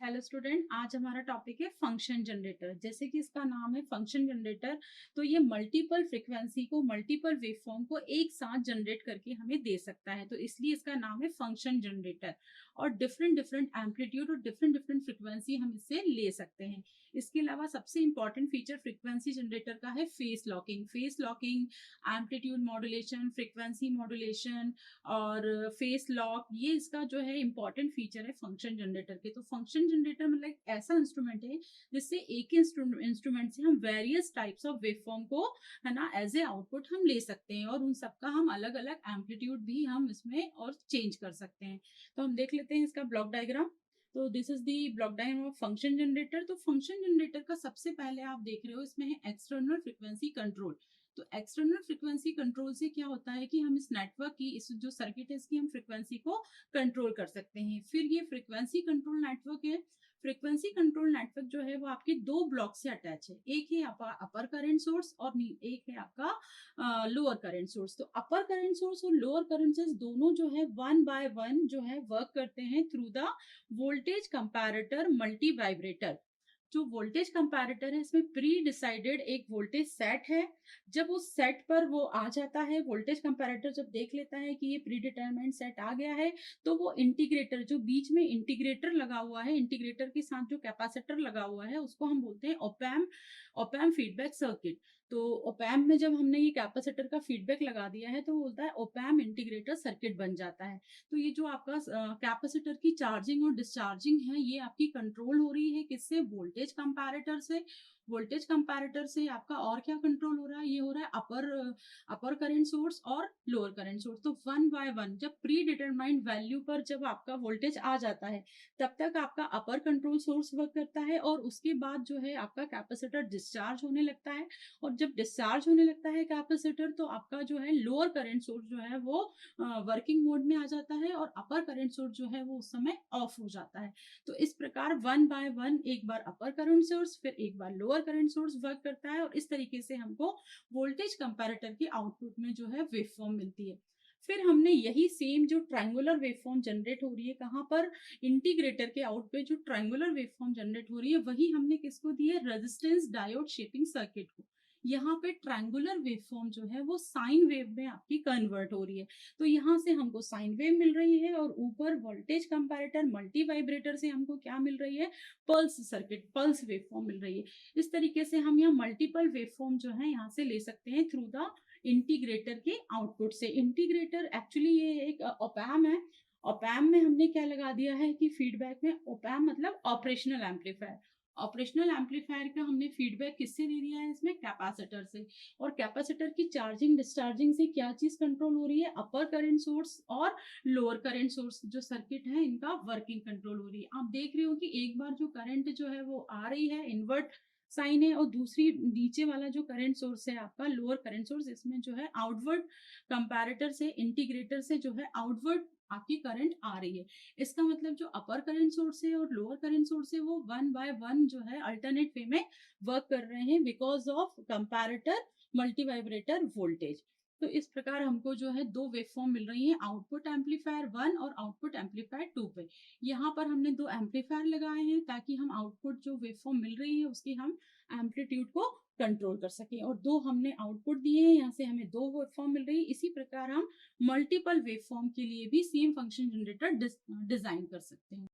Hello student, आज हमारा topic है फंक्शन जनरेटर। जैसे कि इसका नाम है फंक्शन जनरेटर, तो ये मल्टीपल फ्रीक्वेंसी को, मल्टीपल वेवफॉर्म को एक साथ जनरेट करके हमें दे सकता है, तो इसलिए इसका नाम है फंक्शन जनरेटर। और डिफरेंट डिफरेंट एम्पलीट्यूड और डिफरेंट डिफरेंट फ्रीक्वेंसी हम इससे ले सकते हैं। इसके अलावा सबसे इंपॉर्टेंट फीचर फ्रीक्वेंसी जनरेटर का है face locking. Face locking, amplitude modulation, frequency modulation और फेस लॉक, ये इसका जो है इंपॉर्टेंट फीचर है फंक्शन जनरेटर के। तो फंक्शन जनरेटर मतलब एक ऐसा इंस्ट्रूमेंट है जिससे एक ही इंस्ट्रूमेंट से हम वेरियस टाइप्स ऑफ वेवफॉर्म को, है ना, एज ए आउटपुट हम ले सकते हैं और उन सबका हम अलग अलग एम्पलीट्यूड भी हम इसमें और चेंज कर सकते हैं। तो हम देख लेते हैं इसका ब्लॉक डायग्राम। तो this is the block diagram of function generator. तो फंक्शन जनरेटर का सबसे पहले आप देख रहे हो इसमें है एक्सटर्नल फ्रीक्वेंसी कंट्रोल। तो एक्सटर्नल फ्रीक्वेंसी कंट्रोल से क्या होता है कि हम इस नेटवर्क की, इस जो सर्किट है इसकी हम फ्रीक्वेंसी को कंट्रोल कर सकते हैं। फिर ये फ्रीक्वेंसी कंट्रोल नेटवर्क है। फ्रीक्वेंसी कंट्रोल नेटवर्क जो है वो आपके दो ब्लॉक से अटैच है। एक है आपका अपर करंट सोर्स और एक है आपका लोअर करंट सोर्स। तो अपर करंट सोर्स और लोअर करंट सोर्स दोनों जो है वन बाय वन जो है वर्क करते हैं through the voltage comparator multi vibrator. जो वोल्टेज कंपैरेटर है इसमें प्री डिसाइडेड एक वोल्टेज सेट है। जब उस सेट पर वो आ जाता है, वोल्टेज कंपैरेटर जब देख लेता है कि ये प्री डिटरमाइंड सेट आ गया है, तो वो इंटीग्रेटर, जो बीच में इंटीग्रेटर लगा हुआ है, इंटीग्रेटर के साथ जो कैपेसिटर लगा हुआ है, उसको हम बोलते हैं ओपैम, ओपैम फीडबैक सर्किट। तो ओपैम में जब हमने ये कैपेसिटर का फीडबैक लगा दिया है तो वो बोलता है ओपैम इंटीग्रेटर सर्किट बन जाता है। तो ये जो आपका कैपेसिटर की चार्जिंग और डिस्चार्जिंग है, ये आपकी कंट्रोल हो रही है किससे? वोल्टेज कंपैरेटर से। वोल्टेज कंपैरेटर से आपका और क्या कंट्रोल हो रहा है? ये हो रहा है अपर करंट सोर्स और लोअर करंट सोर्स। तो वन बाय वन जब प्री डिटरमाइंड वैल्यू पर जब आपका वोल्टेज आ जाता है, तब तक आपका अपर कंट्रोल सोर्स वर्क करता है और उसके बाद जो है आपका कैपेसिटर डिस्चार्ज होने लगता है। और जब डिस्चार्ज होने लगता है कैपेसिटर, तो आपका जो है लोअर करंट सोर्स जो है वो वर्किंग मोड में आ जाता है और अपर करंट सोर्स जो है वो उस समय ऑफ हो जाता है। तो इस प्रकार वन बाय वन एक बार अपर करंट सोर्स फिर एक बार लोअर करंट सोर्स वर्क करता है और इस तरीके से हमको वोल्टेज कंपैरेटर की आउटपुट में जो है वेवफॉर्म मिलती है। फिर हमने यही सेम जो ट्रायंगुलर वेवफॉर्म जनरेट हो रही है, कहाँ पर? इंटीग्रेटर के आउट पे जो ट्रायंगुलर वेवफॉर्म जनरेट हो रही है, वही हमने किसको दी है? रेजिस्टेंस डायोड शेपिंग सर्किट को। यहाँ पे ट्रायंगुलर वेवफॉर्म जो है वो साइन वेव में आपकी कन्वर्ट हो रही है। तो यहाँ से हमको साइन वेव मिल रही है और ऊपर वोल्टेज कंपैरेटर मल्टी वाइब्रेटर से हमको क्या मिल रही है? पल्स सर्किट, पल्स वेवफॉर्म मिल रही है। इस तरीके से हम यहाँ मल्टीपल वेवफॉर्म जो है यहाँ से ले सकते हैं थ्रू द इंटीग्रेटर के आउटपुट से। इंटीग्रेटर एक्चुअली ये एक ओपैम है। ओपैम में हमने क्या लगा दिया है कि फीडबैक में, ओपैम मतलब ऑपरेशनल एम्पलीफायर। ऑपरेशनल एम्पलीफायर का हमने फीडबैक किससे दे दिया है? इसमें कैपेसिटर से। और कैपेसिटर की चार्जिंग डिस्चार्जिंग से क्या चीज कंट्रोल हो रही है? अपर करंट सोर्स और लोअर करंट सोर्स जो सर्किट है इनका वर्किंग कंट्रोल हो रही है। आप देख रहे हो कि एक बार जो करंट जो है वो आ रही है, इन्वर्ट साइन है, और दूसरी नीचे वाला जो करंट सोर्स है आपका लोअर करंट सोर्स, इसमें जो है आउटवर्ड कंपैरेटर से, इंटीग्रेटर से जो है आउटवर्ड आपकी करंट आ रही है। इसका मतलब जो अपर करंट सोर्स है और लोअर करंट सोर्स है वो वन बाय वन जो है अल्टरनेट वे में वर्क कर रहे हैं because of comparator multi vibrator voltage. तो इस प्रकार हमको जो है दो वेवफॉर्म मिल रही है, आउटपुट एम्पलीफायर 1 और आउटपुट एम्पलीफायर 2 पे। यहाँ पर हमने दो एम्पलीफायर लगाए हैं ताकि हम आउटपुट जो वेवफॉर्म मिल रही है उसकी हम एम्पलीट्यूड को कंट्रोल कर सकें, और दो हमने आउटपुट दिए हैं, यहाँ से हमें दो वेवफॉर्म मिल रही है। इसी प्रकार हम मल्टीपल वेवफॉर्म के लिए भी सेम फंक्शन जनरेटर डिजाइन कर सकते हैं।